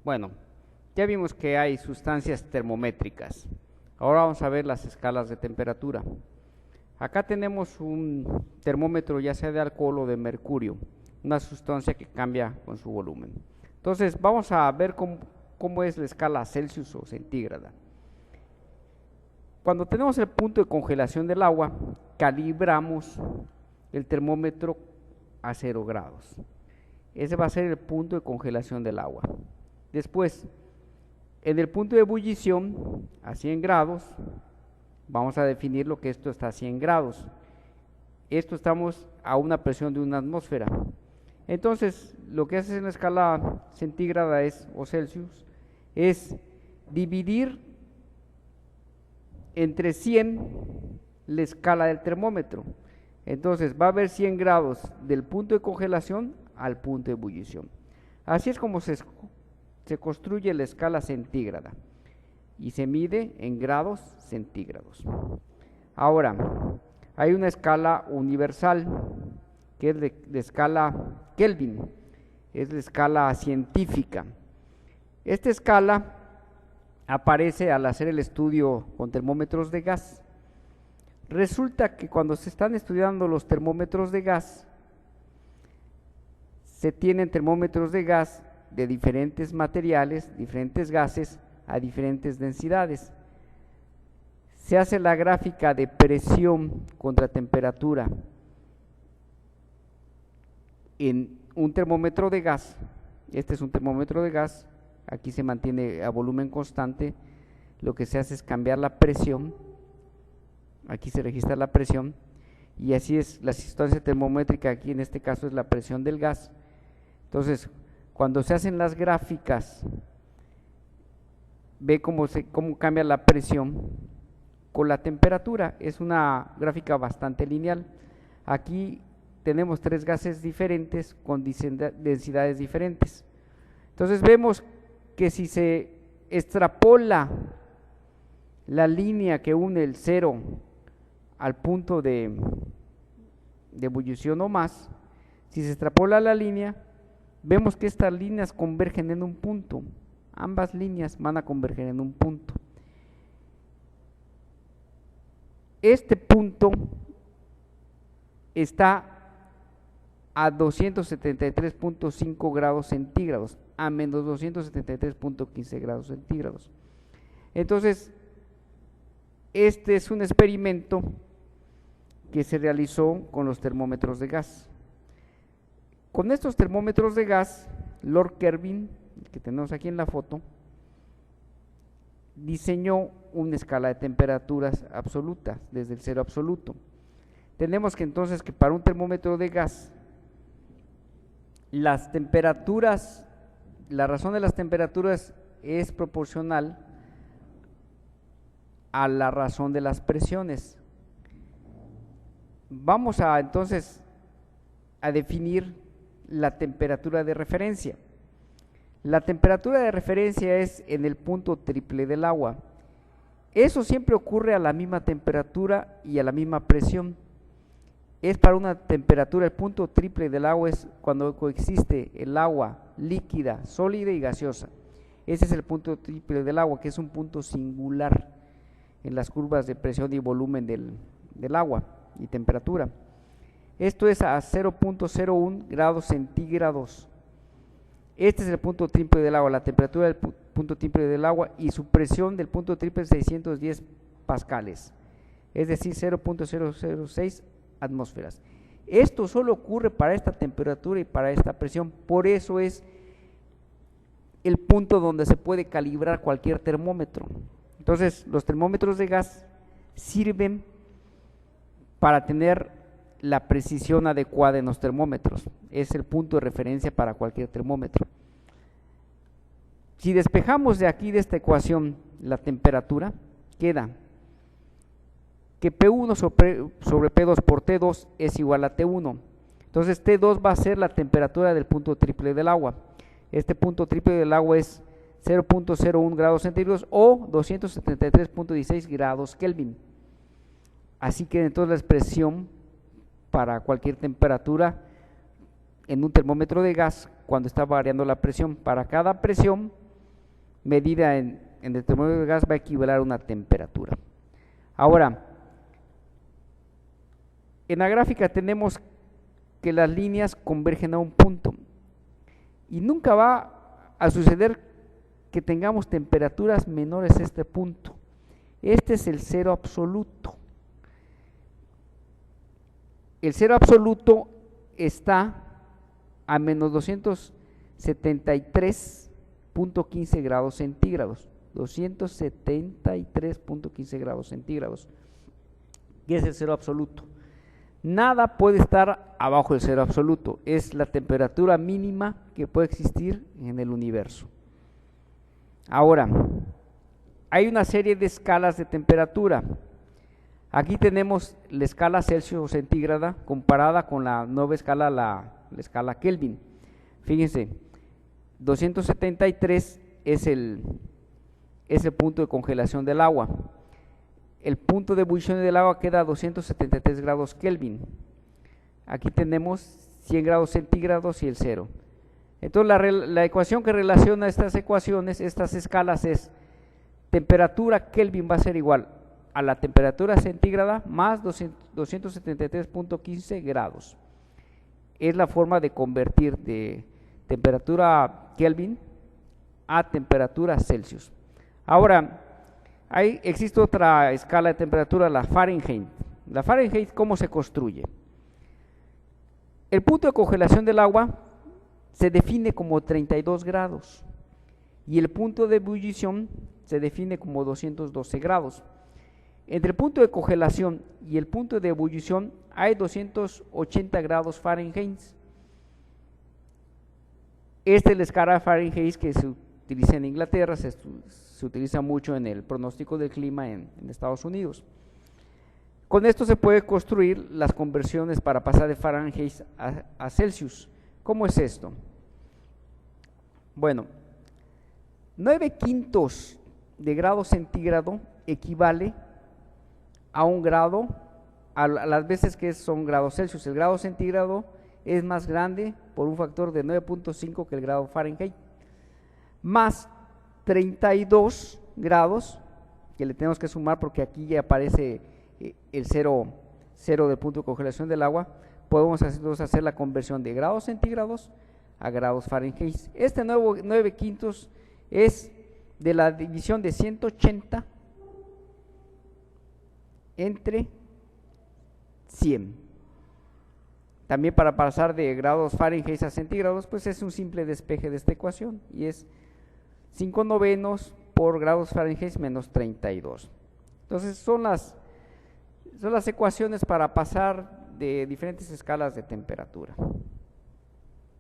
Bueno, ya vimos que hay sustancias termométricas. Ahora vamos a ver las escalas de temperatura. Acá tenemos un termómetro ya sea de alcohol o de mercurio, una sustancia que cambia con su volumen. Entonces vamos a ver cómo es la escala Celsius o centígrada. Cuando tenemos el punto de congelación del agua, calibramos el termómetro a 0 grados. Ese va a ser el punto de congelación del agua. Después, en el punto de ebullición, a 100 grados, vamos a definir lo que esto está a 100 grados. Esto estamos a una presión de una atmósfera. Entonces, lo que haces en la escala centígrada o Celsius es dividir entre 100 la escala del termómetro. Entonces, va a haber 100 grados del punto de congelación al punto de ebullición. Así es como se construye la escala centígrada y se mide en grados centígrados. Ahora, hay una escala universal que es de escala Kelvin, es la escala científica. Esta escala aparece al hacer el estudio con termómetros de gas. Resulta que cuando se están estudiando los termómetros de gas, se tienen termómetros de gas de diferentes materiales, diferentes gases, a diferentes densidades. Se hace la gráfica de presión contra temperatura en un termómetro de gas. Este es un termómetro de gas, aquí se mantiene a volumen constante. Lo que se hace es cambiar la presión, aquí se registra la presión, y así es la sustancia termométrica. Aquí en este caso es la presión del gas. Entonces, cuando se hacen las gráficas, ve cómo cambia la presión con la temperatura. Es una gráfica bastante lineal. Aquí tenemos 3 gases diferentes con densidades diferentes. Entonces vemos que si se extrapola la línea que une el 0 al punto de ebullición o más, si se extrapola la línea, vemos que estas líneas convergen en un punto. Ambas líneas van a converger en un punto. Este punto está a 273.5 grados centígrados, a menos 273.15 grados centígrados. Entonces, este es un experimento que se realizó con los termómetros de gas. Con estos termómetros de gas, Lord Kelvin, que tenemos aquí en la foto, diseñó una escala de temperaturas absolutas, desde el 0 absoluto. Tenemos que entonces que para un termómetro de gas, las temperaturas, la razón de las temperaturas es proporcional a la razón de las presiones. Vamos a entonces a definir la temperatura de referencia. La temperatura de referencia es en el punto triple del agua. Eso siempre ocurre a la misma temperatura y a la misma presión. Es para una temperatura, el punto triple del agua es cuando coexiste el agua líquida, sólida y gaseosa. Ese es el punto triple del agua, que es un punto singular en las curvas de presión y volumen del agua y temperatura. Esto es a 0.01 grados centígrados. Este es el punto triple del agua, la temperatura del punto triple del agua, y su presión del punto triple es 610 pascales, es decir, 0.006 atmósferas. Esto solo ocurre para esta temperatura y para esta presión. Por eso es el punto donde se puede calibrar cualquier termómetro. Entonces, los termómetros de gas sirven para tener la precisión adecuada en los termómetros. Es el punto de referencia para cualquier termómetro. Si despejamos de aquí, de esta ecuación, la temperatura, queda que P1 sobre P2 por T2 es igual a T1. Entonces T2 va a ser la temperatura del punto triple del agua. Este punto triple del agua es 0.01 grados centígrados o 273.16 grados Kelvin. Así que entonces la expresión para cualquier temperatura en un termómetro de gas, cuando está variando la presión, para cada presión medida en el termómetro de gas va a equivaler a una temperatura. Ahora, en la gráfica tenemos que las líneas convergen a un punto y nunca va a suceder que tengamos temperaturas menores a este punto. Este es el cero absoluto. El cero absoluto está a menos 273.15 grados centígrados. 273.15 grados centígrados. Y es el cero absoluto. Nada puede estar abajo del cero absoluto. Es la temperatura mínima que puede existir en el universo. Ahora, hay una serie de escalas de temperatura. Aquí tenemos la escala Celsius o centígrada comparada con la nueva escala, la escala Kelvin. Fíjense, 273 es el punto de congelación del agua. El punto de ebullición del agua queda a 273 grados Kelvin. Aquí tenemos 100 grados centígrados y el cero. Entonces la ecuación que relaciona estas ecuaciones, estas escalas, es temperatura Kelvin va a ser igual a la temperatura centígrada más 273.15 grados. Es la forma de convertir de temperatura Kelvin a temperatura Celsius. Ahora, existe otra escala de temperatura, la Fahrenheit. La Fahrenheit, ¿cómo se construye? El punto de congelación del agua se define como 32 grados y el punto de ebullición se define como 212 grados. Entre el punto de congelación y el punto de ebullición hay 280 grados Fahrenheit. Esta es la escala Fahrenheit que se utiliza en Inglaterra, se utiliza mucho en el pronóstico del clima en Estados Unidos. Con esto se puede construir las conversiones para pasar de Fahrenheit a Celsius. ¿Cómo es esto? Bueno, 9/5 de grado centígrado equivale a un grado, a las veces que son grados Celsius. El grado centígrado es más grande por un factor de 9.5 que el grado Fahrenheit, más 32 grados, que le tenemos que sumar porque aquí ya aparece el cero del punto de congelación del agua. Podemos hacer la conversión de grados centígrados a grados Fahrenheit. Este 9/5 es de la división de 180 entre 100. También para pasar de grados Fahrenheit a centígrados, pues es un simple despeje de esta ecuación y es 5/9 por grados Fahrenheit menos 32. Entonces son las ecuaciones para pasar de diferentes escalas de temperatura.